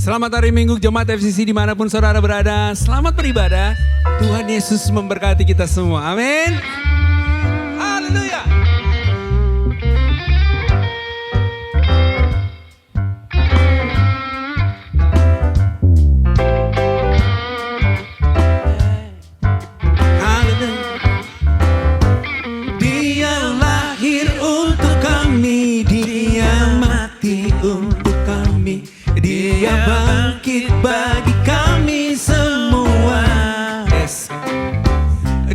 Selamat hari Minggu Jemaat FCC dimanapun saudara berada. Selamat beribadah. Tuhan Yesus memberkati kita semua. Amin. Haleluya. Dia lahir untuk kami, dia mati untuk kami. Dia bangkit bagi kami semua. Yes.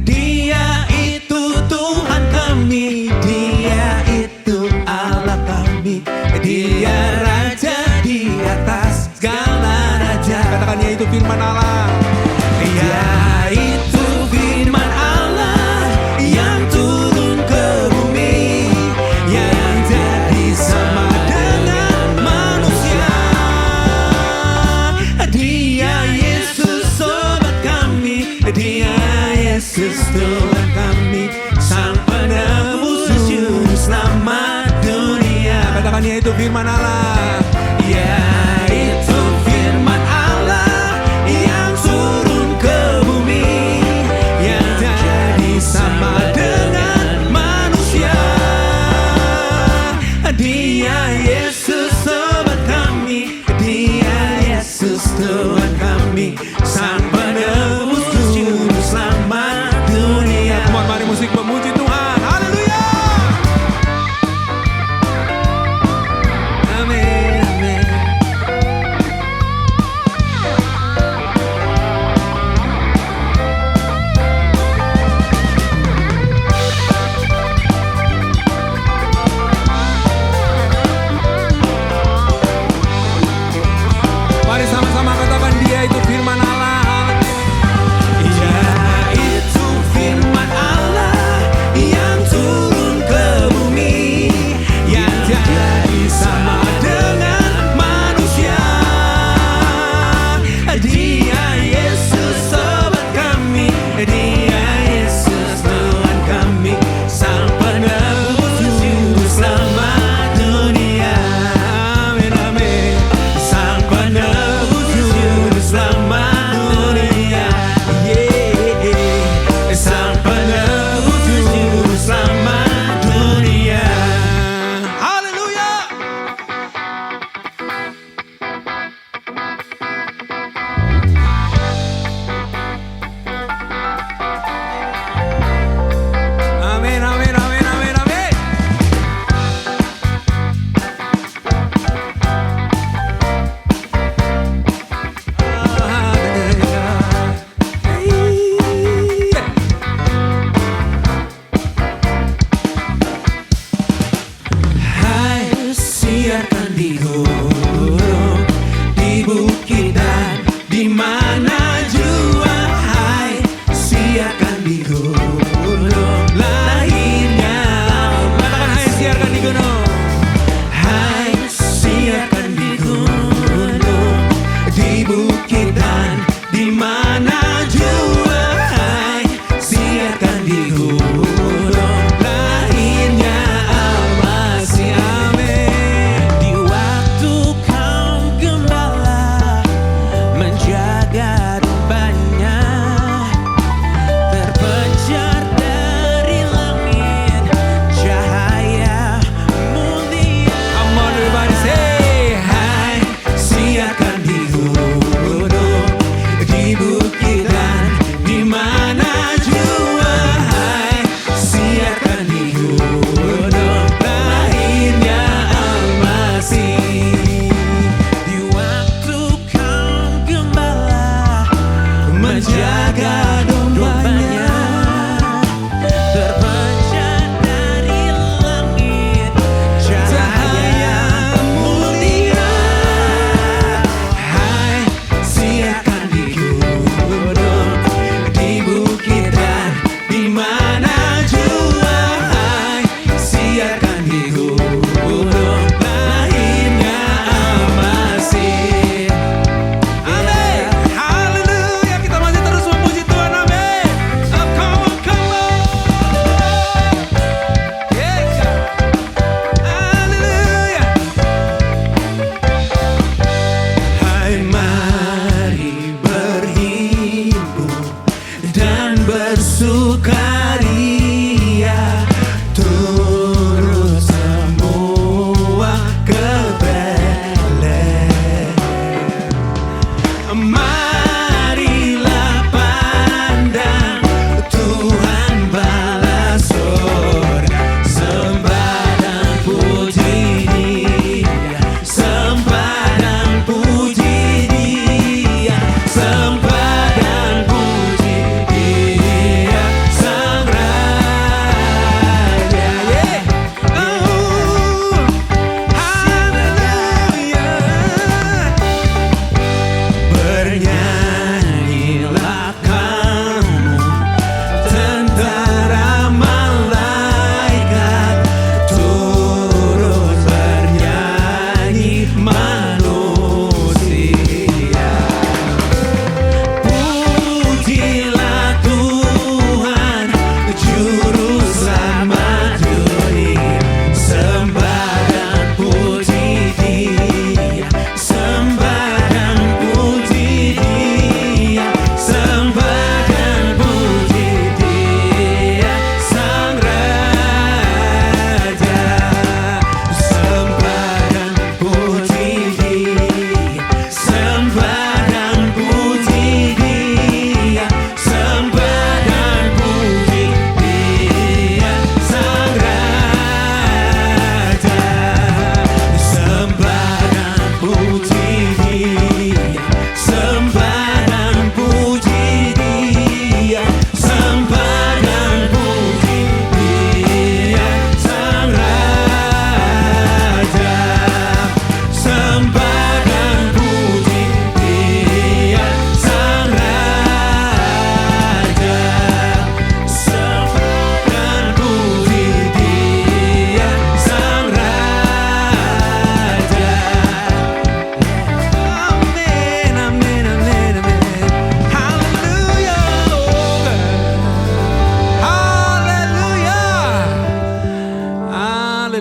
Dia itu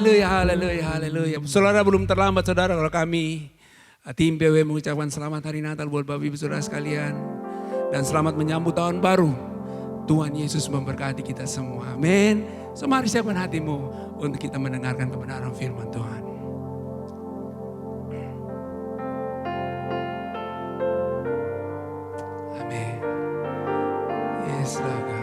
Haleluya, haleluya, haleluya. Saudara belum terlambat saudara kalau kami tim PW mengucapkan selamat hari Natal buat Bapak Ibu Saudara sekalian. Dan selamat menyambut tahun baru. Tuhan Yesus memberkati kita semua. Amin. So mari siapkan hatimu untuk kita mendengarkan kebenaran firman Tuhan. Amin. Yes, Lord.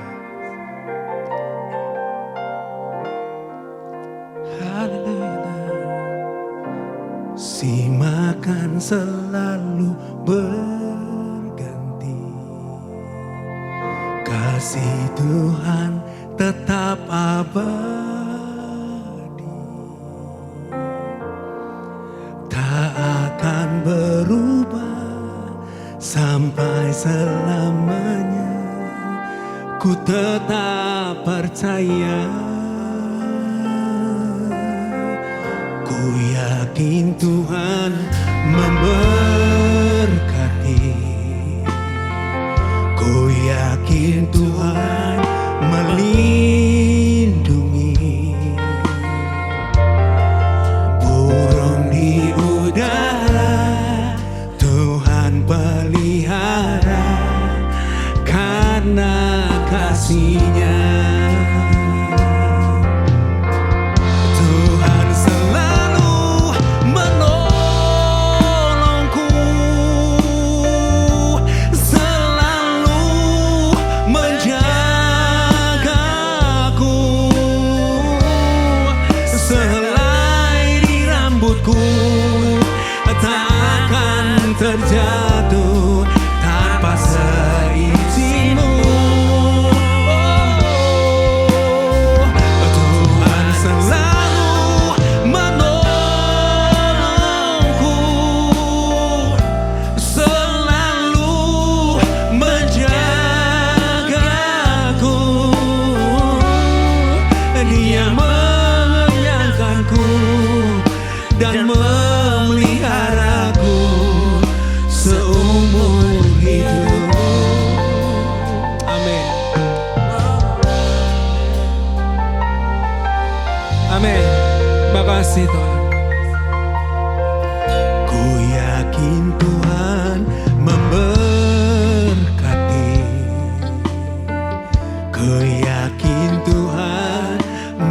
Si makan selalu berganti, kasih Tuhan tetap abadi, tak akan berubah sampai selamanya. Ku tetap percaya, ku yakin Tuhan memberkati, ku yakin Tuhan melindungi, burung di udara Tuhan pelihara karena kasih-Nya. Terjatuh tanpa seizinmu. Tuhan selalu menolongku, selalu menjagaku. Dia mengenyangkanku dan memeliharaku seumur hidup. Amin. Amin. Terima kasih Tuhan. Ku yakin Tuhan memberkati, ku yakin Tuhan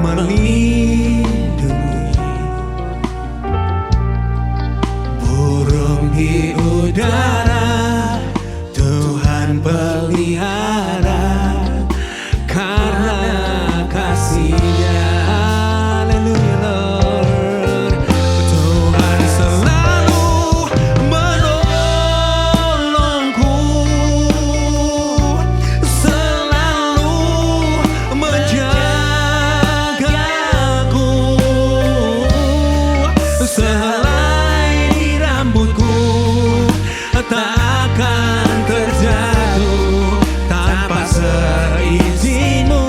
melindungi, burung di udara Tuhan pelihara karena kasih-Nya. Haleluya Lord. Tuhan selalu menolongku, selalu menjagaku, sehelai di rambutku tak akan terjatuh tanpa seizinmu.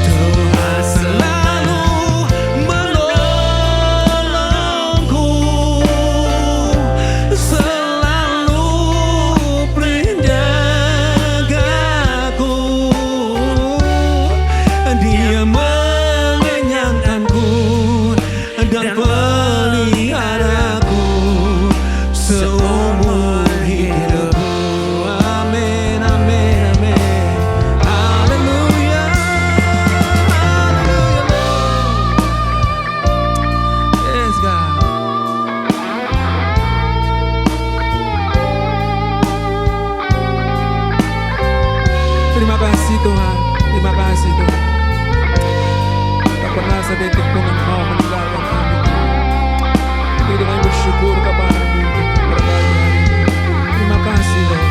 Tuhan selalu menolongku, selalu menjagaku. Dia mengenyangkanku dan peliharaku seumur hidupku. Amin, amin, amin. Haleluya, haleluya. Yes God. Terima kasih Tuhan, terima kasih Tuhan. Tak pernah sedetik pun Engkau meninggalkan kami. Tapi dengan bersyukur kepada-Mu berbagai hari ini. Terima kasih Tuhan.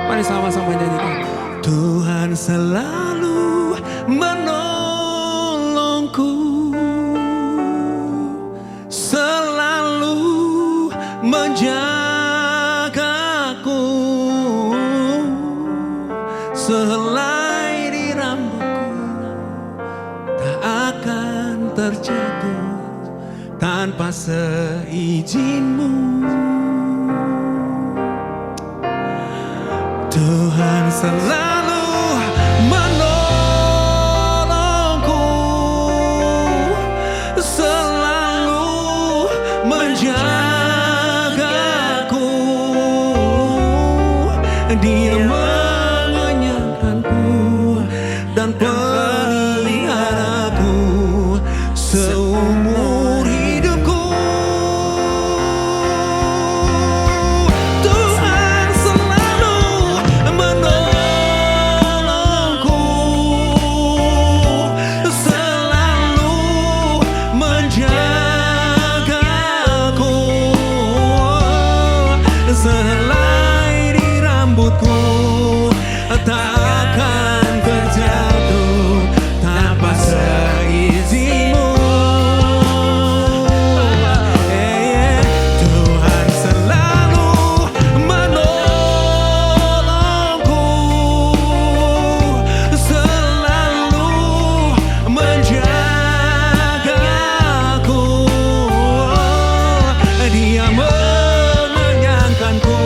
Mari sama-sama nyanyikan. Tuhan selalu menolongku, terjatuh tanpa seizinmu. Tuhan selalu menolongku, selalu menjagaku. Dia mengenyangkanku dan peliharaku seumur hidupku. Tuhan selalu menolongku, selalu menjagaku. Selai di rambutku tak akan terjatuh tanpa seizinmu. Tuhan selalu menolongku, selalu menjagaku. Dia mengenyangkanku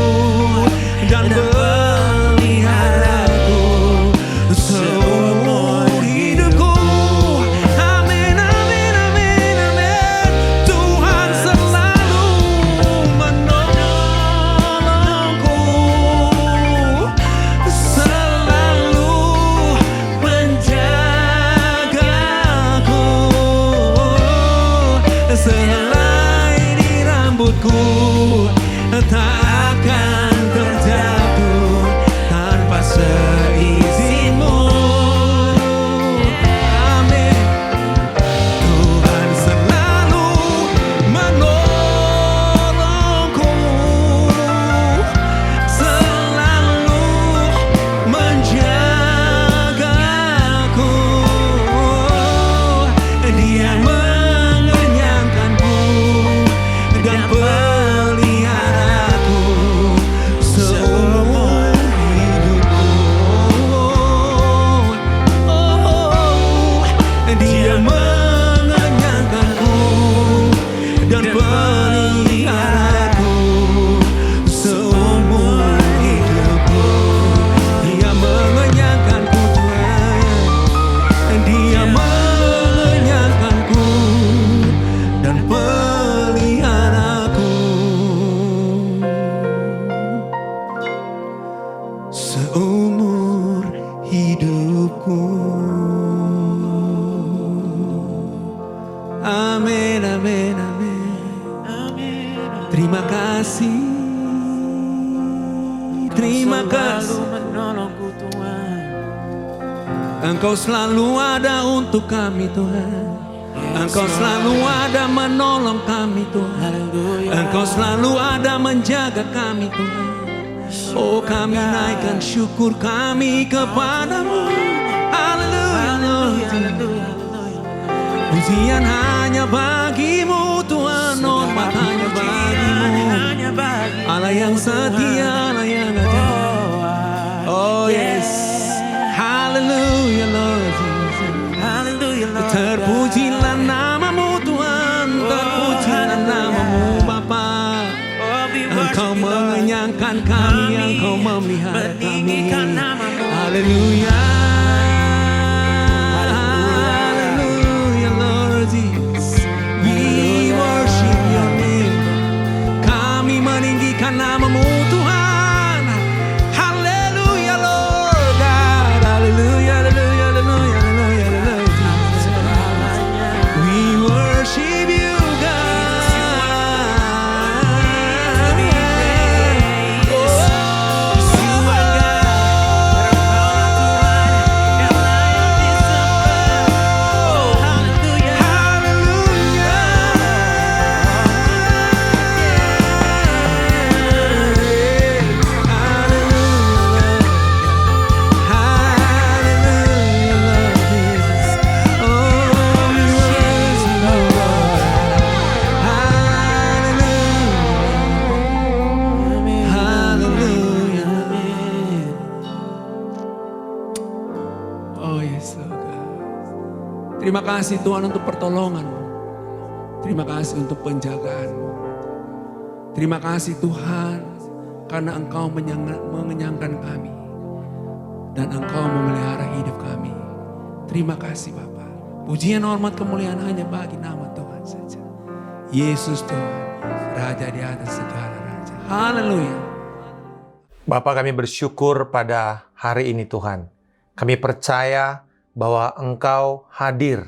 dan peliharaku seumur hidupku. Amin, amin, amin, amin. Tuhan selalu menolongku, selalu menjagaku. Selai di rambutku tak akan terjatuh tanpa seizinmu. Amin. Tuhan selalu menolongku, selalu menjagaku. Dia mengenyangkanku dan peliharaku seumur hidupku. Dia mengenyangkanku dan peliharaku seumur hidupku. Dia mengenyangkanku Tuhan, Dia mengenyangkanku dan peliharaku seumur hidupku. Amin, amin, amin. Terima kasih, terima kasih. Menolongku Tuhan. Engkau selalu ada untuk kami Tuhan. Engkau selalu ada menolong kami Tuhan. Engkau selalu ada menjaga kami Tuhan. Oh, kami naikkan syukur kami kepadamu. Haleluya, Haleluya. pujian hanya bagimu Tuhan, hormat hanya bagimu. Allah yang setia, Allah yang ajaib. Oh yes, haleluya Lord Jesus. Terpujilah namamu Tuhan, terpujilah namamu Bapa. Engkau mengenyangkan kami, Engkau memelihara kami. Haleluya, haleluya Lord Jesus. We worship your name. Kami meninggikan namamu Tuhan. Haleluya Lord God. Haleluya, haleluya, haleluya, haleluya, haleluya. We worship you God. Terima kasih Tuhan untuk pertolongan-Mu. Terima kasih untuk penjagaan-Mu. Terima kasih Tuhan karena Engkau mengenyangkan kami. Dan Engkau memelihara hidup kami. Terima kasih Bapa. Pujian, hormat, kemuliaan hanya bagi nama Tuhan saja. Yesus Tuhan, Raja di atas segala raja. Haleluya. Bapa, kami bersyukur pada hari ini Tuhan. Kami percaya bahwa Engkau hadir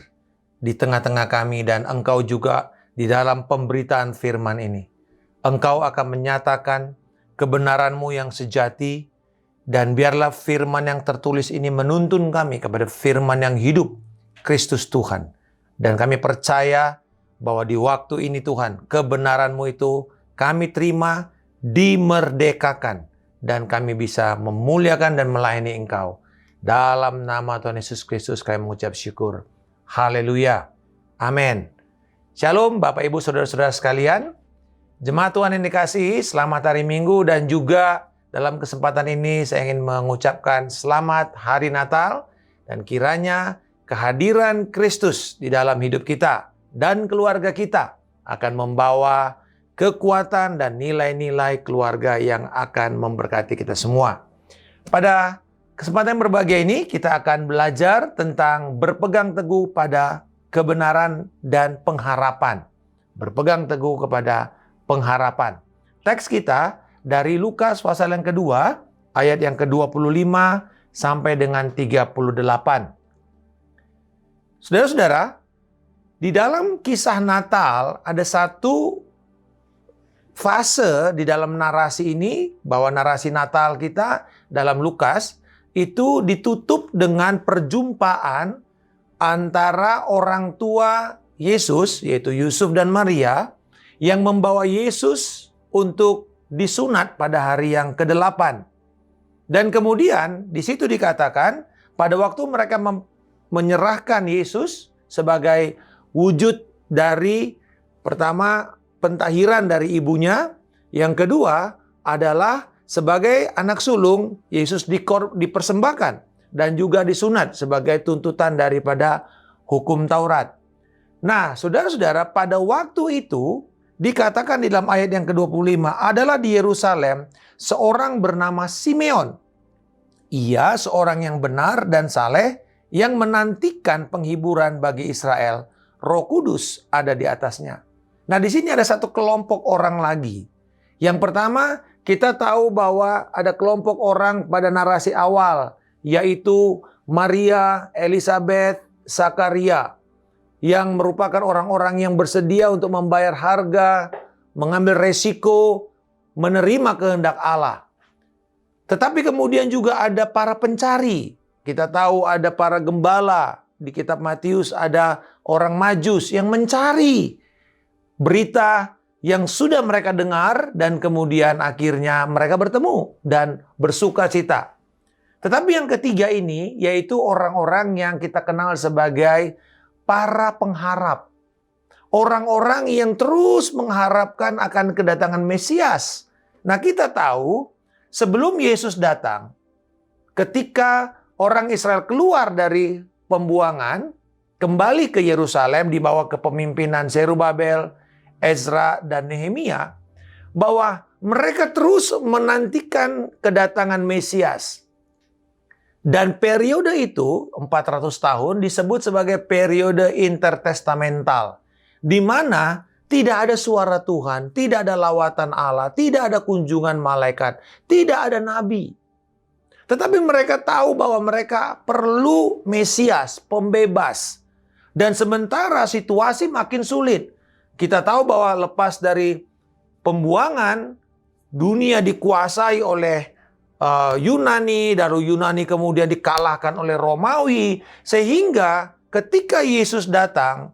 di tengah-tengah kami dan Engkau juga di dalam pemberitaan firman ini. Engkau akan menyatakan kebenaran-Mu yang sejati, dan biarlah firman yang tertulis ini menuntun kami kepada firman yang hidup, Kristus Tuhan. Dan kami percaya bahwa di waktu ini Tuhan, kebenaran-Mu itu kami terima, dimerdekakan, dan kami bisa memuliakan dan melayani Engkau. Dalam nama Tuhan Yesus Kristus kami mengucap syukur. Haleluya. Amin. Shalom Bapak Ibu Saudara-saudara sekalian. Jemaat Tuhan yang dikasihi, selamat hari Minggu, dan juga dalam kesempatan ini saya ingin mengucapkan selamat hari Natal, dan kiranya kehadiran Kristus di dalam hidup kita dan keluarga kita akan membawa kekuatan dan nilai-nilai keluarga yang akan memberkati kita semua. Pada kesempatan yang berbahagia ini kita akan belajar tentang berpegang teguh pada kebenaran dan pengharapan. Berpegang teguh kepada pengharapan. Teks kita dari Lukas pasal yang kedua, ayat yang ke-25 sampai dengan 38. Saudara-saudara, di dalam kisah Natal ada satu fase di dalam narasi ini, bahwa narasi Natal kita dalam Lukas itu ditutup dengan perjumpaan antara orang tua Yesus, yaitu Yusuf dan Maria, yang membawa Yesus untuk disunat pada hari yang ke-8. Dan kemudian di situ dikatakan pada waktu mereka menyerahkan Yesus sebagai wujud dari pertama pentahiran dari ibunya, yang kedua adalah sebagai anak sulung Yesus dipersembahkan dan juga disunat sebagai tuntutan daripada hukum Taurat. Nah, saudara-saudara, pada waktu itu dikatakan di dalam ayat yang ke-25 adalah di Yerusalem seorang bernama Simeon. Ia seorang yang benar dan saleh yang menantikan penghiburan bagi Israel. Roh Kudus ada di atasnya. Nah, di sini ada satu kelompok orang lagi. Yang pertama, kita tahu bahwa ada kelompok orang pada narasi awal, yaitu Maria, Elizabeth, Zakaria, yang merupakan orang-orang yang bersedia untuk membayar harga, mengambil resiko, menerima kehendak Allah. Tetapi kemudian juga ada para pencari. Kita tahu ada para gembala. Di kitab Matius ada orang Majus yang mencari berita yang sudah mereka dengar, dan kemudian akhirnya mereka bertemu dan bersuka cita. Tetapi yang ketiga ini, yaitu orang-orang yang kita kenal sebagai para pengharap. Orang-orang yang terus mengharapkan akan kedatangan Mesias. Nah, kita tahu sebelum Yesus datang, ketika orang Israel keluar dari pembuangan, kembali ke Yerusalem di bawah kepemimpinan Zerubabel, Ezra, dan Nehemia, bahwa mereka terus menantikan kedatangan Mesias. Dan periode itu, 400 tahun, disebut sebagai periode intertestamental. Di mana tidak ada suara Tuhan, tidak ada lawatan Allah, tidak ada kunjungan malaikat, tidak ada nabi. Tetapi mereka tahu bahwa mereka perlu Mesias, pembebas. Dan sementara situasi makin sulit. Kita tahu bahwa lepas dari pembuangan, dunia dikuasai oleh Yunani, lalu Yunani kemudian dikalahkan oleh Romawi, sehingga ketika Yesus datang,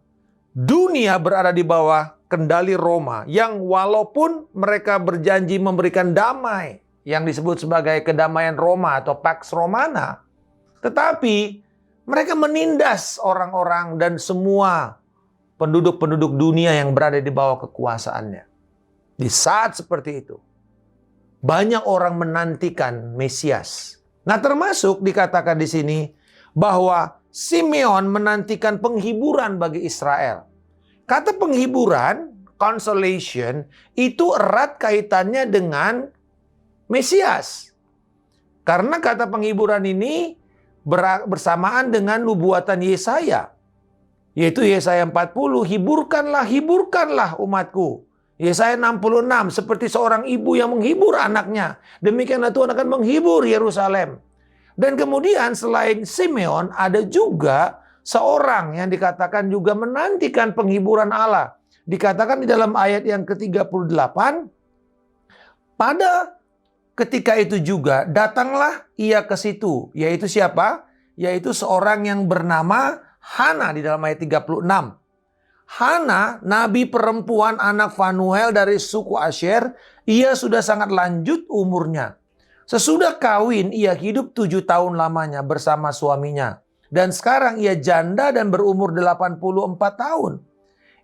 dunia berada di bawah kendali Roma, yang walaupun mereka berjanji memberikan damai, yang disebut sebagai kedamaian Roma atau Pax Romana, tetapi mereka menindas orang-orang dan semua penduduk-penduduk dunia yang berada di bawah kekuasaannya. Di saat seperti itu, banyak orang menantikan Mesias. Nah, termasuk dikatakan di sini bahwa Simeon menantikan penghiburan bagi Israel. Kata penghiburan, consolation, itu erat kaitannya dengan Mesias. Karena kata penghiburan ini bersamaan dengan nubuatan Yesaya. Yaitu Yesaya 40, hiburkanlah umatku. Yesaya 66, seperti seorang ibu yang menghibur anaknya. Demikianlah Tuhan akan menghibur Yerusalem. Dan kemudian selain Simeon, ada juga seorang yang dikatakan juga menantikan penghiburan Allah. Dikatakan di dalam ayat yang ke-38, pada ketika itu juga datanglah ia ke situ. Yaitu siapa? Yaitu seorang yang bernama Hana di dalam ayat 36. Hana, nabi perempuan anak Fanuel dari suku Asher, ia sudah sangat lanjut umurnya. Sesudah kawin, ia hidup 7 tahun lamanya bersama suaminya. Dan sekarang ia janda dan berumur 84 tahun.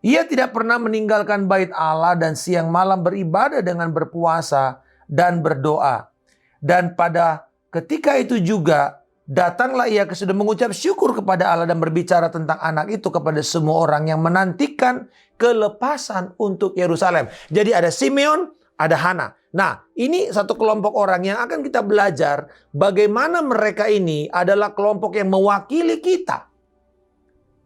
Ia tidak pernah meninggalkan bait Allah dan siang malam beribadah dengan berpuasa dan berdoa. Dan pada ketika itu juga, datanglah ia sudah mengucap syukur kepada Allah dan berbicara tentang anak itu kepada semua orang yang menantikan kelepasan untuk Yerusalem. Jadi ada Simeon, ada Hana. Nah, ini satu kelompok orang yang akan kita belajar bagaimana mereka ini adalah kelompok yang mewakili kita.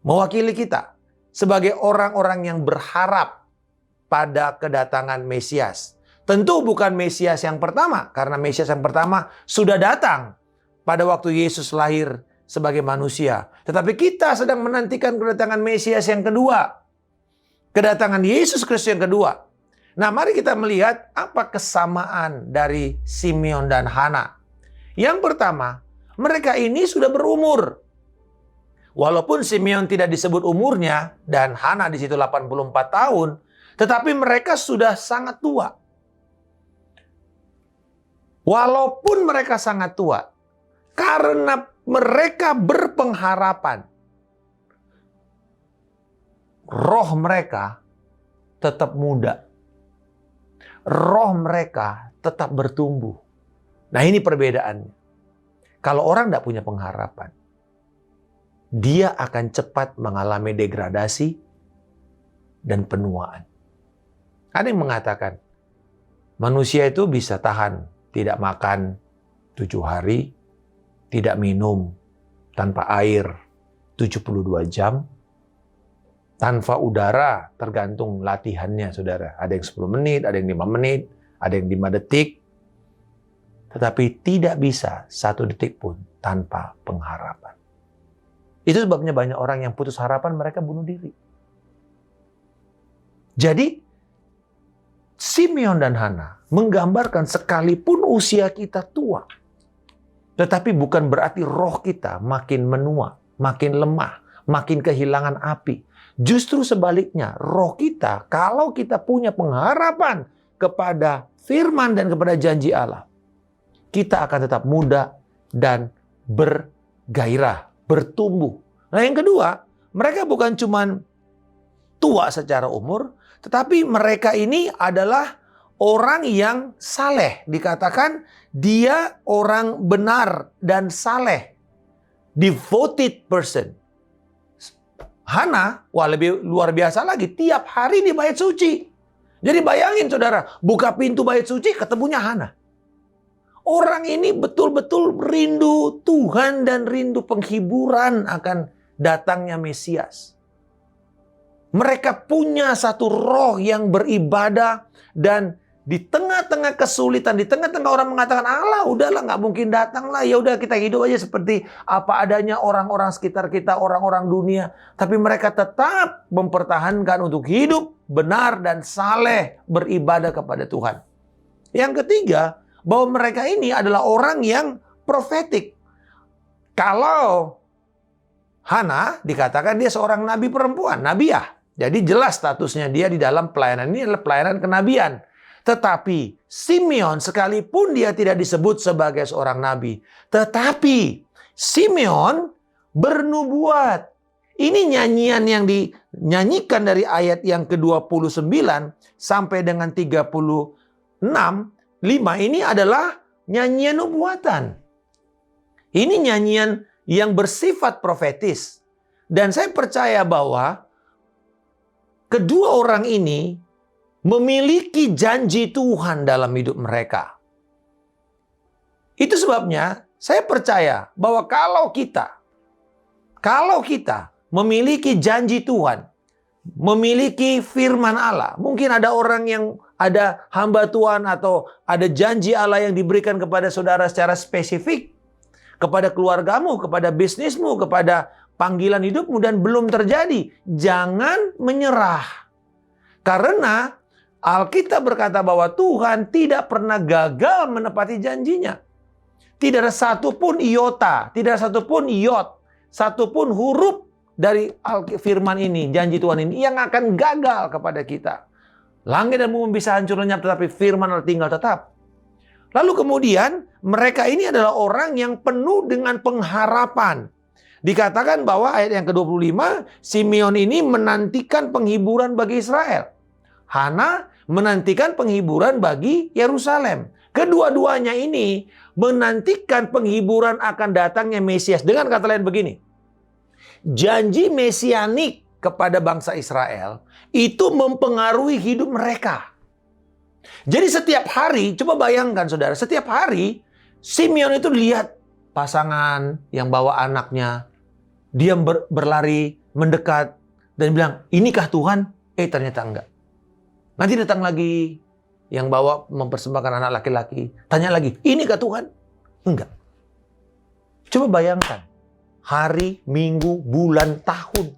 Mewakili kita sebagai orang-orang yang berharap pada kedatangan Mesias. Tentu bukan Mesias yang pertama, karena Mesias yang pertama sudah datang pada waktu Yesus lahir sebagai manusia. Tetapi kita sedang menantikan kedatangan Mesias yang kedua. Kedatangan Yesus Kristus yang kedua. Nah, mari kita melihat apa kesamaan dari Simeon dan Hana. Yang pertama, mereka ini sudah berumur. Walaupun Simeon tidak disebut umurnya dan Hana di situ 84 tahun, tetapi mereka sudah sangat tua. Walaupun mereka sangat tua, karena mereka berpengharapan, roh mereka tetap muda. Roh mereka tetap bertumbuh. Nah, ini perbedaannya. Kalau orang tidak punya pengharapan, dia akan cepat mengalami degradasi dan penuaan. Ada yang mengatakan, manusia itu bisa tahan tidak makan 7 hari, tidak minum tanpa air 72 jam, tanpa udara, tergantung latihannya, saudara. Ada yang 10 menit, ada yang 5 menit, ada yang 5 detik. Tetapi tidak bisa 1 detik pun tanpa pengharapan. Itu sebabnya banyak orang yang putus harapan, mereka bunuh diri. Jadi, Simeon dan Hana menggambarkan sekalipun usia kita tua, tetapi bukan berarti roh kita makin menua, makin lemah, makin kehilangan api. Justru sebaliknya, roh kita, kalau kita punya pengharapan kepada firman dan kepada janji Allah, kita akan tetap muda dan bergairah, bertumbuh. Nah, yang kedua, mereka bukan cuma tua secara umur, tetapi mereka ini adalah orang yang saleh. Dikatakan dia orang benar dan saleh. Devoted person. Hana, wah lebih luar biasa lagi, tiap hari di bait suci. Jadi bayangin saudara, buka pintu bait suci ketemunya Hana. Orang ini betul-betul rindu Tuhan dan rindu penghiburan akan datangnya Mesias. Mereka punya satu roh yang beribadah dan di tengah-tengah kesulitan, di tengah-tengah orang mengatakan, Allah udahlah nggak mungkin datang lah, ya udah kita hidup aja seperti apa adanya orang-orang sekitar kita, orang-orang dunia. Tapi mereka tetap mempertahankan untuk hidup benar dan saleh beribadah kepada Tuhan. Yang ketiga, bahwa mereka ini adalah orang yang profetik. Kalau Hana dikatakan dia seorang nabi perempuan, nabiah. Jadi jelas statusnya dia di dalam pelayanan ini adalah pelayanan kenabian. Tetapi Simeon sekalipun dia tidak disebut sebagai seorang nabi, tetapi Simeon bernubuat. Ini nyanyian yang dinyanyikan dari ayat yang ke-29 sampai dengan 36, 5 ini adalah nyanyian nubuatan. Ini nyanyian yang bersifat profetis. Dan saya percaya bahwa kedua orang ini memiliki janji Tuhan dalam hidup mereka. Itu sebabnya saya percaya bahwa kalau kita memiliki janji Tuhan, memiliki firman Allah, mungkin ada orang yang ada hamba Tuhan atau ada janji Allah yang diberikan kepada saudara secara spesifik, kepada keluargamu, kepada bisnismu, kepada panggilan hidupmu dan belum terjadi. Jangan menyerah. Karena Alkitab berkata bahwa Tuhan tidak pernah gagal menepati janjinya. Tidak ada satupun iota, tidak ada satupun iot, satupun huruf dari firman ini, janji Tuhan ini yang akan gagal kepada kita. Langit dan bumi bisa hancur lenyap, tetapi firman Allah tinggal tetap. Lalu kemudian mereka ini adalah orang yang penuh dengan pengharapan. Dikatakan bahwa ayat yang ke-25, Simeon ini menantikan penghiburan bagi Israel. Hana menantikan penghiburan bagi Yerusalem. Kedua-duanya ini menantikan penghiburan akan datangnya Mesias. Dengan kata lain begini, janji mesianik kepada bangsa Israel itu mempengaruhi hidup mereka. Jadi setiap hari, coba bayangkan saudara, setiap hari Simeon itu lihat pasangan yang bawa anaknya, dia berlari mendekat dan bilang, inikah Tuhan? Ternyata enggak. Nanti datang lagi yang bawa mempersembahkan anak laki-laki, tanya lagi, inikah Tuhan? Enggak. Coba bayangkan, hari, minggu, bulan, tahun.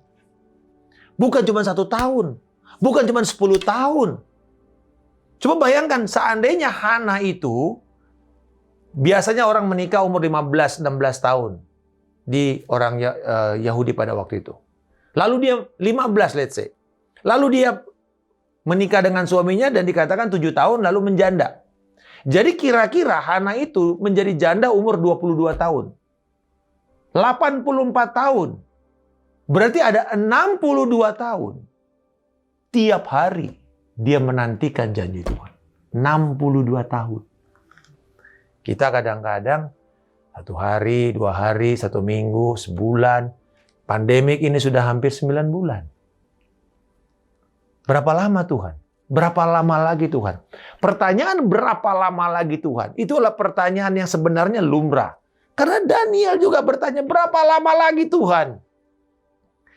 Bukan cuma 1 tahun. Bukan cuma 10 tahun. Coba bayangkan, seandainya Hana itu, biasanya orang menikah umur 15-16 tahun. Di orang Yahudi pada waktu itu. Lalu dia 15, let's say. Lalu dia menikah dengan suaminya dan dikatakan 7 tahun lalu menjanda. Jadi kira-kira Hana itu menjadi janda umur 22 tahun. 84 tahun. Berarti ada 62 tahun. Tiap hari dia menantikan janji Tuhan. 62 tahun. Kita kadang-kadang 1 hari, 2 hari, 1 minggu, sebulan. Pandemik ini sudah hampir 9 bulan. Berapa lama Tuhan? Berapa lama lagi Tuhan? Pertanyaan berapa lama lagi Tuhan? Itu adalah pertanyaan yang sebenarnya lumrah. Karena Daniel juga bertanya, berapa lama lagi Tuhan?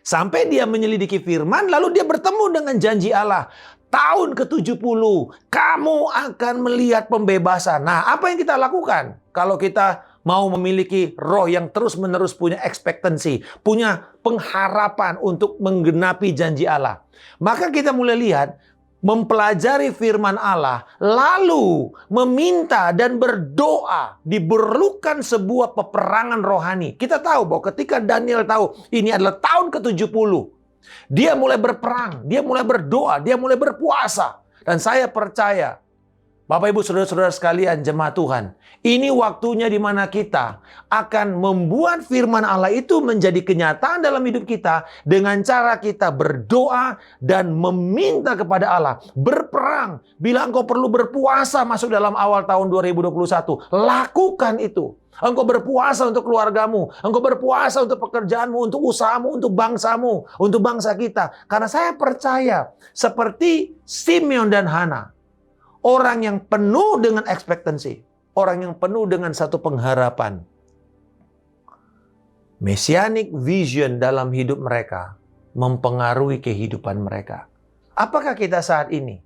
Sampai dia menyelidiki firman, lalu dia bertemu dengan janji Allah. Tahun ke-70, kamu akan melihat pembebasan. Nah, apa yang kita lakukan? Kalau kita mau memiliki roh yang terus-menerus punya ekspektansi, punya pengharapan untuk menggenapi janji Allah. Maka kita mulai lihat, mempelajari firman Allah, lalu meminta dan berdoa, diperlukan sebuah peperangan rohani. Kita tahu bahwa ketika Daniel tahu ini adalah tahun ke-70, dia mulai berperang, dia mulai berdoa, dia mulai berpuasa. Dan saya percaya, Bapak Ibu Saudara-saudara sekalian, jemaat Tuhan, ini waktunya di mana kita akan membuat firman Allah itu menjadi kenyataan dalam hidup kita dengan cara kita berdoa dan meminta kepada Allah, berperang. Bila engkau perlu berpuasa masuk dalam awal tahun 2021, lakukan itu. Engkau berpuasa untuk keluargamu, engkau berpuasa untuk pekerjaanmu, untuk usahamu, untuk bangsamu, untuk bangsa kita. Karena saya percaya seperti Simeon dan Hana, orang yang penuh dengan ekspektansi, orang yang penuh dengan satu pengharapan. Messianic vision dalam hidup mereka mempengaruhi kehidupan mereka. Apakah kita saat ini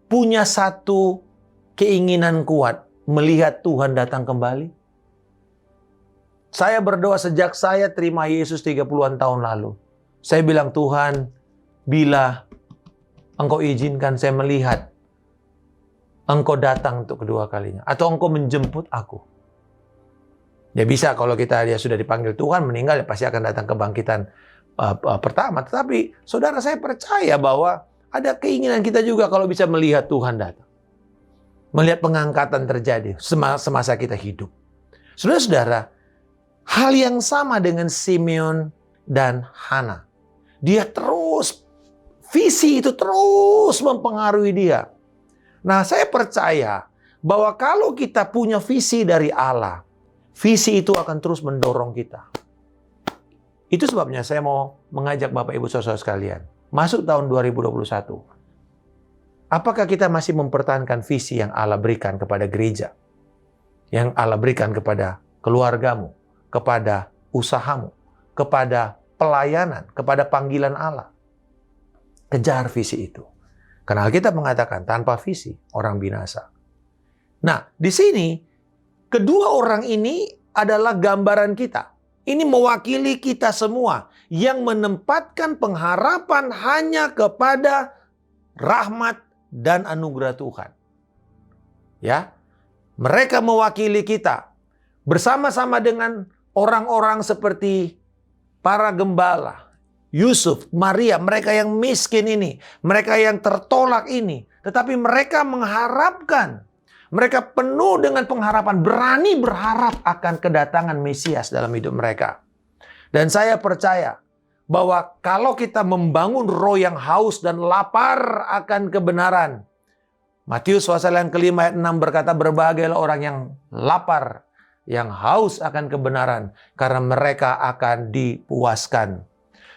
punya satu keinginan kuat melihat Tuhan datang kembali? Saya berdoa sejak saya terima Yesus 30-an tahun lalu. Saya bilang, Tuhan, bila Engkau izinkan saya melihat Engkau datang untuk kedua kalinya, atau Engkau menjemput aku. Ya bisa kalau dia sudah dipanggil Tuhan, meninggal, ya pasti akan datang kebangkitan pertama. Tetapi saudara, saya percaya bahwa ada keinginan kita juga kalau bisa melihat Tuhan datang. Melihat pengangkatan terjadi semasa kita hidup. Saudara-saudara, hal yang sama dengan Simeon dan Hana. Dia terus, visi itu terus mempengaruhi dia. Nah, saya percaya bahwa kalau kita punya visi dari Allah, visi itu akan terus mendorong kita. Itu sebabnya saya mau mengajak Bapak Ibu Saudara sekalian. Masuk tahun 2021. Apakah kita masih mempertahankan visi yang Allah berikan kepada gereja? Yang Allah berikan kepada keluargamu, kepada usahamu, kepada pelayanan, kepada panggilan Allah. Kejar visi itu. Karena Alkitab mengatakan tanpa visi orang binasa. Nah, di sini kedua orang ini adalah gambaran kita. Ini mewakili kita semua yang menempatkan pengharapan hanya kepada rahmat dan anugerah Tuhan. Ya. Mereka mewakili kita bersama-sama dengan orang-orang seperti para gembala, Yusuf, Maria, mereka yang miskin ini, mereka yang tertolak ini. Tetapi mereka mengharapkan, mereka penuh dengan pengharapan, berani berharap akan kedatangan Mesias dalam hidup mereka. Dan saya percaya bahwa kalau kita membangun roh yang haus dan lapar akan kebenaran, Matius pasal yang kelima ayat 6 berkata, berbahagialah orang yang lapar, yang haus akan kebenaran, karena mereka akan dipuaskan.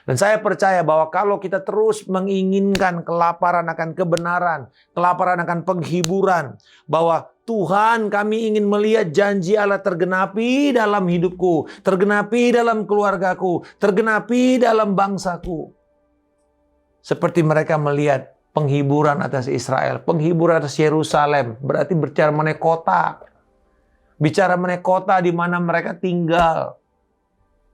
Dan saya percaya bahwa kalau kita terus menginginkan kelaparan akan kebenaran, kelaparan akan penghiburan, bahwa Tuhan, kami ingin melihat janji Allah tergenapi dalam hidupku, tergenapi dalam keluargaku, tergenapi dalam bangsaku. Seperti mereka melihat penghiburan atas Israel, penghiburan atas Yerusalem, berarti bicara mengenai kota. Bicara mengenai kota di mana mereka tinggal.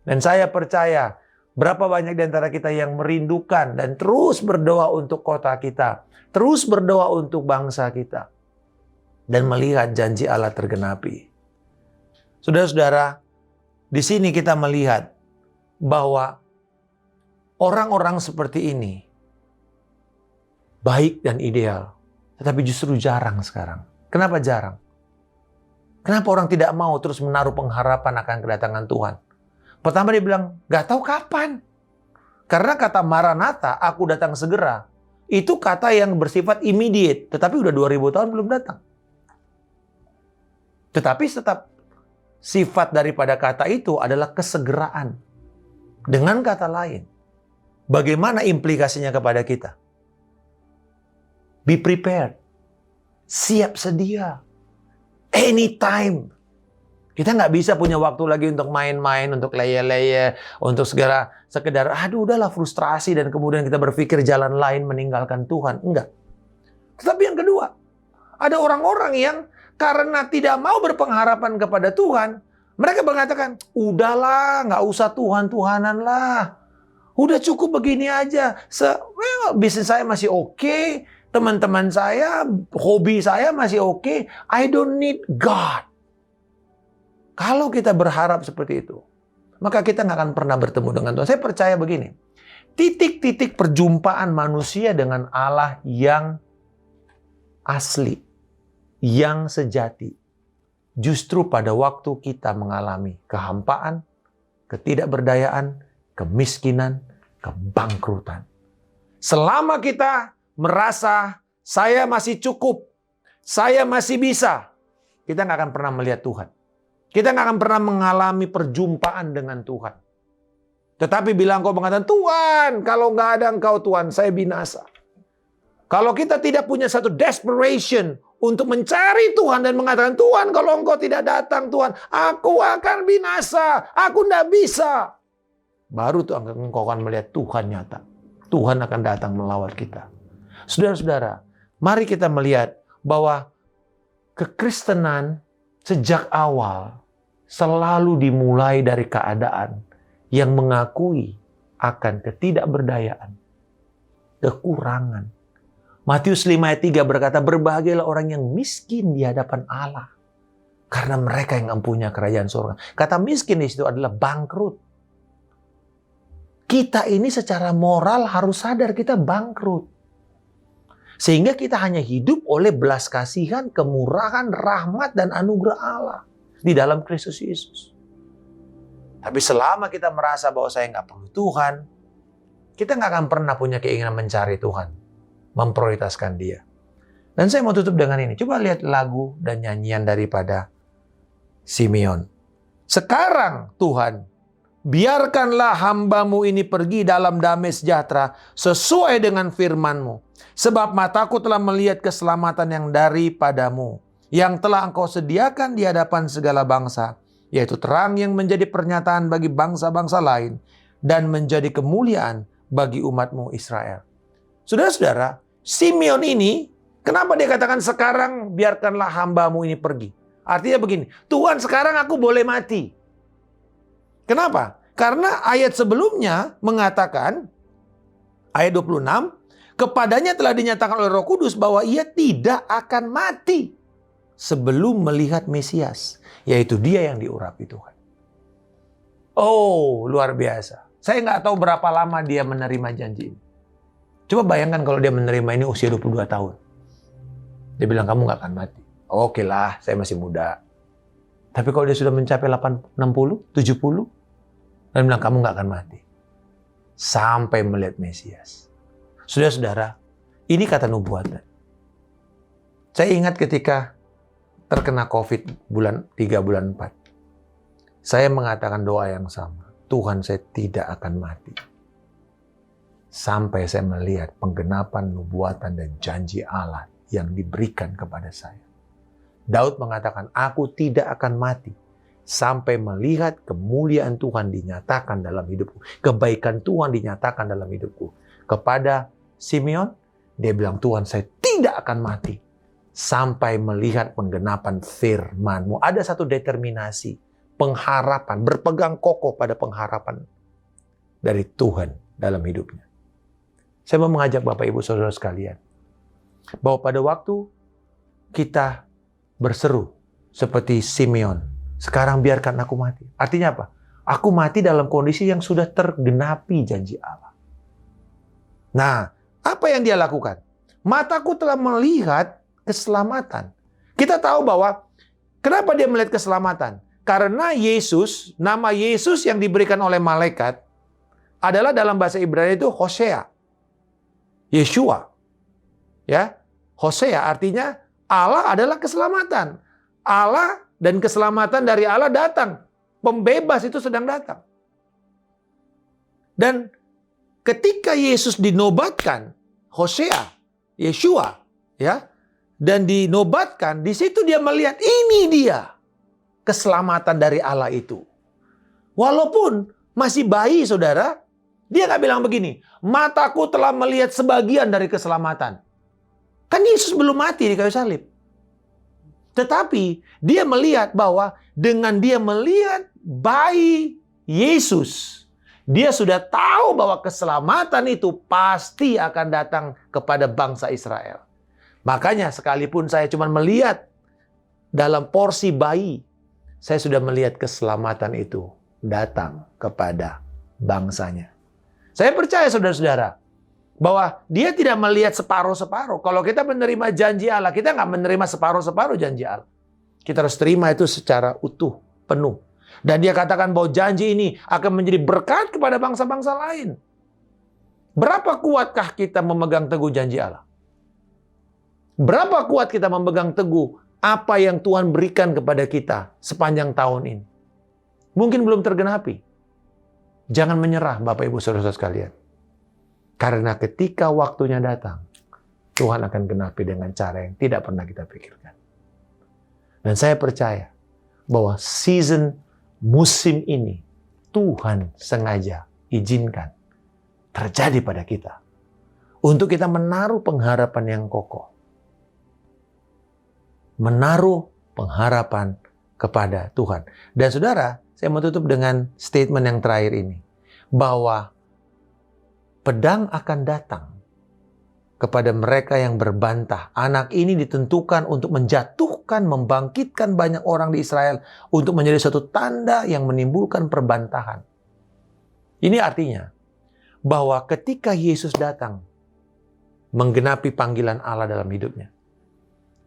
Dan saya percaya, berapa banyak di antara kita yang merindukan dan terus berdoa untuk kota kita. Terus berdoa untuk bangsa kita. Dan melihat janji Allah tergenapi. Saudara-saudara, di sini kita melihat bahwa orang-orang seperti ini baik dan ideal. Tetapi justru jarang sekarang. Kenapa jarang? Kenapa orang tidak mau terus menaruh pengharapan akan kedatangan Tuhan? Pertama dia bilang, gak tahu kapan. Karena kata Maranatha, aku datang segera. Itu kata yang bersifat immediate. Tetapi udah 2000 tahun belum datang. Tetapi tetap sifat daripada kata itu adalah kesegeraan. Dengan kata lain, bagaimana implikasinya kepada kita? Be prepared. Siap sedia. Anytime. Kita nggak bisa punya waktu lagi untuk main-main, untuk leye-leye, untuk sekedar, aduh udahlah frustrasi dan kemudian kita berpikir jalan lain meninggalkan Tuhan. Enggak. Tetapi yang kedua, ada orang-orang yang karena tidak mau berpengharapan kepada Tuhan, mereka mengatakan, udahlah nggak usah Tuhan-Tuhanan lah. Udah cukup begini aja. Bisnis saya masih oke. Teman-teman saya, hobi saya masih oke. I don't need God. Kalau kita berharap seperti itu, maka kita nggak akan pernah bertemu dengan Tuhan. Saya percaya begini. Titik-titik perjumpaan manusia dengan Allah yang asli, yang sejati, justru pada waktu kita mengalami kehampaan, ketidakberdayaan, kemiskinan, kebangkrutan. Selama kita merasa saya masih cukup, saya masih bisa, kita nggak akan pernah melihat Tuhan. Kita nggak akan pernah mengalami perjumpaan dengan Tuhan. Tetapi bila engkau mengatakan, Tuhan, kalau nggak ada engkau Tuhan, saya binasa. Kalau kita tidak punya satu desperation untuk mencari Tuhan dan mengatakan, Tuhan, kalau engkau tidak datang Tuhan, aku akan binasa, aku nggak bisa. Baru tuh engkau akan melihat Tuhan nyata. Tuhan akan datang melawat kita. Saudara-saudara, mari kita melihat bahwa kekristenan sejak awal selalu dimulai dari keadaan yang mengakui akan ketidakberdayaan, kekurangan. Matius 5 ayat 3 berkata, berbahagialah orang yang miskin di hadapan Allah, karena mereka yang mempunyai kerajaan surga. Kata miskin di situ adalah bangkrut. Kita ini secara moral harus sadar kita bangkrut. Sehingga kita hanya hidup oleh belas kasihan, kemurahan, rahmat, dan anugerah Allah di dalam Kristus Yesus. Tapi selama kita merasa bahwa saya nggak perlu Tuhan, kita nggak akan pernah punya keinginan mencari Tuhan, memprioritaskan Dia. Dan saya mau tutup dengan ini. Coba lihat lagu dan nyanyian daripada Simeon. Sekarang Tuhan biarkanlah hambamu ini pergi dalam damai sejahtera sesuai dengan firman-Mu. Sebab mataku telah melihat keselamatan yang daripadamu, yang telah Engkau sediakan di hadapan segala bangsa, yaitu terang yang menjadi pernyataan bagi bangsa-bangsa lain, dan menjadi kemuliaan bagi umat-Mu Israel. Saudara-saudara, Simeon ini, kenapa dia katakan sekarang biarkanlah hambamu ini pergi? Artinya begini, Tuhan sekarang aku boleh mati. Kenapa? Karena ayat sebelumnya mengatakan, ayat 26, kepadanya telah dinyatakan oleh Roh Kudus bahwa ia tidak akan mati sebelum melihat Mesias, yaitu dia yang diurapi Tuhan. Oh, luar biasa. Saya nggak tahu berapa lama dia menerima janji ini. Coba bayangkan kalau dia menerima ini usia 22 tahun. Dia bilang, kamu nggak akan mati. Oke lah, saya masih muda. Tapi kalau dia sudah mencapai 60, 70, dia bilang, kamu nggak akan mati. Sampai melihat Mesias. Saudara-saudara, ini kata nubuatan. Saya ingat ketika terkena COVID bulan 3, bulan 4. Saya mengatakan doa yang sama. Tuhan, saya tidak akan mati. Sampai saya melihat penggenapan nubuatan dan janji Allah yang diberikan kepada saya. Daud mengatakan, aku tidak akan mati sampai melihat kemuliaan Tuhan dinyatakan dalam hidupku. Kebaikan Tuhan dinyatakan dalam hidupku. Kepada Simeon, dia bilang, Tuhan, saya tidak akan mati sampai melihat penggenapan firman-Mu. Ada satu determinasi, pengharapan, berpegang kokoh pada pengharapan dari Tuhan dalam hidupnya. Saya mau mengajak Bapak Ibu Saudara sekalian, bahwa pada waktu kita berseru seperti Simeon, sekarang biarkan aku mati. Artinya apa? Aku mati dalam kondisi yang sudah tergenapi janji Allah. Nah, apa yang dia lakukan? Mataku telah melihat keselamatan. Kita tahu bahwa kenapa dia melihat keselamatan? Karena Yesus, nama Yesus yang diberikan oleh malaikat adalah dalam bahasa Ibrani itu Hosea. Yeshua. Ya. Hosea artinya Allah adalah keselamatan. Allah dan keselamatan dari Allah datang. Pembebas itu sedang datang. Dan ketika Yesus dinobatkan, Hosea, Yeshua, ya, dan dinobatkan, di situ dia melihat ini dia keselamatan dari Allah itu. Walaupun masih bayi, saudara, dia nggak bilang begini, mataku telah melihat sebagian dari keselamatan. Kan Yesus belum mati di kayu salib. Tetapi dia melihat bahwa dengan dia melihat bayi Yesus, dia sudah tahu bahwa keselamatan itu pasti akan datang kepada bangsa Israel. Makanya sekalipun saya cuma melihat dalam porsi bayi, saya sudah melihat keselamatan itu datang kepada bangsanya. Saya percaya saudara-saudara, bahwa dia tidak melihat separuh-separuh. Kalau kita menerima janji Allah, kita nggak menerima separuh-separuh janji Allah. Kita harus terima itu secara utuh, penuh. Dan dia katakan bahwa janji ini akan menjadi berkat kepada bangsa-bangsa lain. Berapa kuatkah kita memegang teguh janji Allah? Berapa kuat kita memegang teguh apa yang Tuhan berikan kepada kita sepanjang tahun ini? Mungkin belum tergenapi. Jangan menyerah Bapak Ibu Saudara sekalian. Karena ketika waktunya datang, Tuhan akan genapi dengan cara yang tidak pernah kita pikirkan. Dan saya percaya bahwa musim ini Tuhan sengaja izinkan terjadi pada kita. Untuk kita menaruh pengharapan yang kokoh. Menaruh pengharapan kepada Tuhan. Dan saudara, saya mau tutup dengan statement yang terakhir ini. Bahwa pedang akan datang kepada mereka yang berbantah. Anak ini ditentukan untuk menjatuhkan, membangkitkan banyak orang di Israel untuk menjadi suatu tanda yang menimbulkan perbantahan. Ini artinya bahwa ketika Yesus datang menggenapi panggilan Allah dalam hidupnya,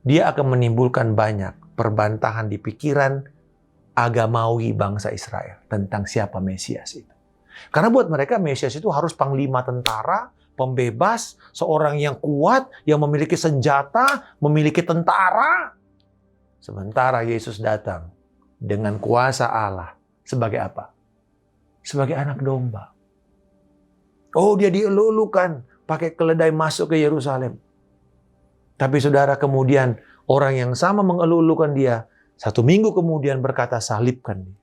dia akan menimbulkan banyak perbantahan di pikiran agamawi bangsa Israel tentang siapa Mesias itu. Karena buat mereka Mesias itu harus panglima tentara, pembebas, seorang yang kuat, yang memiliki senjata, memiliki tentara. Sementara Yesus datang dengan kuasa Allah sebagai apa? sebagai anak domba. Oh, dia dielu-elukan pakai keledai masuk ke Yerusalem. Tapi saudara, kemudian orang yang sama mengelu-elukan dia, 1 minggu kemudian berkata, salibkan dia.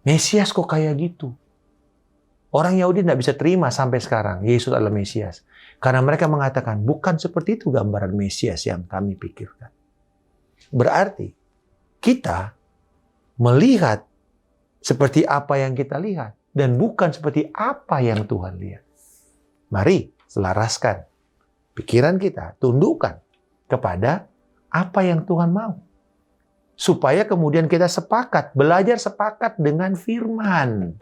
Mesias kok kayak gitu? Orang Yahudi tidak bisa terima sampai sekarang Yesus adalah Mesias. Karena mereka mengatakan, bukan seperti itu gambaran Mesias yang kami pikirkan. Berarti kita melihat seperti apa yang kita lihat dan bukan seperti apa yang Tuhan lihat. Mari selaraskan pikiran kita, tundukkan kepada apa yang Tuhan mau. Supaya kemudian kita sepakat, belajar sepakat dengan firman.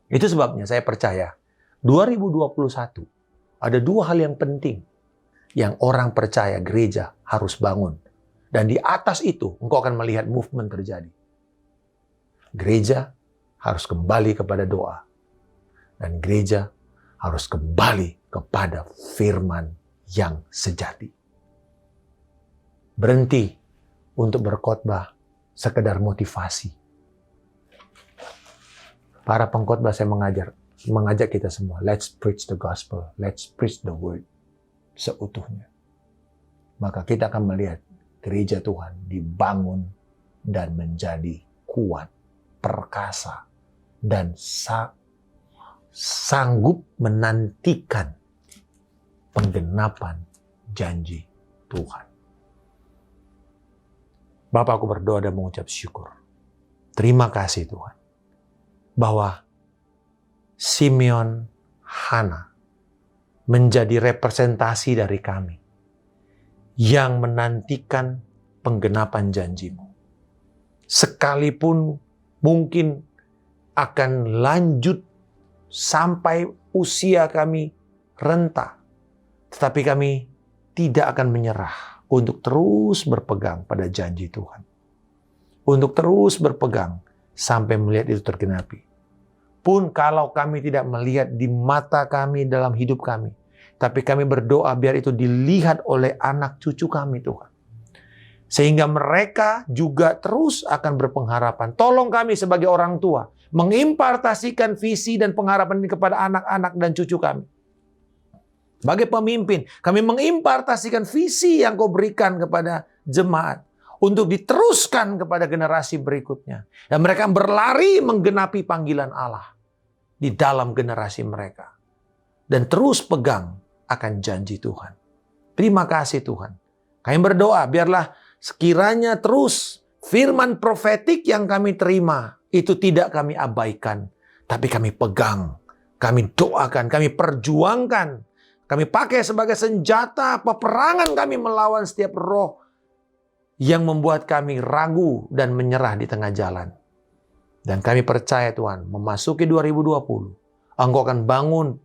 Itu sebabnya saya percaya 2021 ada 2 hal yang penting yang orang percaya gereja harus bangun. Dan di atas itu engkau akan melihat movement terjadi. Gereja harus kembali kepada doa. Dan gereja harus kembali kepada firman yang sejati. Berhenti untuk berkhotbah sekedar motivasi. Para pengkhotbah saya mengajak kita semua, let's preach the gospel, let's preach the word seutuhnya. Maka kita akan melihat gereja Tuhan dibangun dan menjadi kuat, perkasa, dan sanggup menantikan penggenapan janji Tuhan. Bapak, aku berdoa dan mengucap syukur. Terima kasih Tuhan. Bahwa Simeon, Hana menjadi representasi dari kami yang menantikan penggenapan janji-Mu. Sekalipun mungkin akan lanjut sampai usia kami renta, tetapi kami tidak akan menyerah untuk terus berpegang pada janji Tuhan. Untuk terus berpegang sampai melihat itu tergenapi. Pun kalau kami tidak melihat di mata kami dalam hidup kami, tapi kami berdoa biar itu dilihat oleh anak cucu kami Tuhan. Sehingga mereka juga terus akan berpengharapan. Tolong kami sebagai orang tua mengimpartasikan visi dan pengharapan ini kepada anak-anak dan cucu kami. Sebagai pemimpin, kami mengimpartasikan visi yang Kau berikan kepada jemaat untuk diteruskan kepada generasi berikutnya. Dan mereka berlari menggenapi panggilan Allah di dalam generasi mereka. Dan terus pegang akan janji Tuhan. Terima kasih Tuhan. Kami berdoa biarlah sekiranya terus firman profetik yang kami terima itu tidak kami abaikan. Tapi kami pegang, kami doakan, kami perjuangkan. Kami pakai sebagai senjata peperangan kami melawan setiap roh yang membuat kami ragu dan menyerah di tengah jalan. Dan kami percaya Tuhan, memasuki 2020, Engkau akan bangun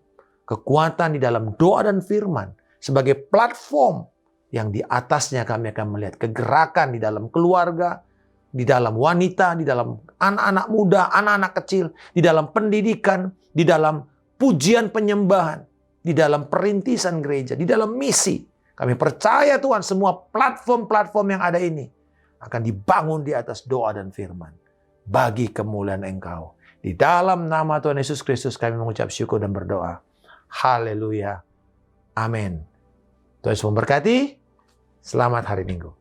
kekuatan di dalam doa dan firman sebagai platform yang di atasnya kami akan melihat kegerakan di dalam keluarga, di dalam wanita, di dalam anak-anak muda, anak-anak kecil, di dalam pendidikan, di dalam pujian penyembahan, di dalam perintisan gereja, di dalam misi. Kami percaya Tuhan semua platform-platform yang ada ini akan dibangun di atas doa dan firman. Bagi kemuliaan Engkau. Di dalam nama Tuhan Yesus Kristus kami mengucap syukur dan berdoa. Haleluya. Amin. Tuhan Yesus memberkati. Selamat hari Minggu.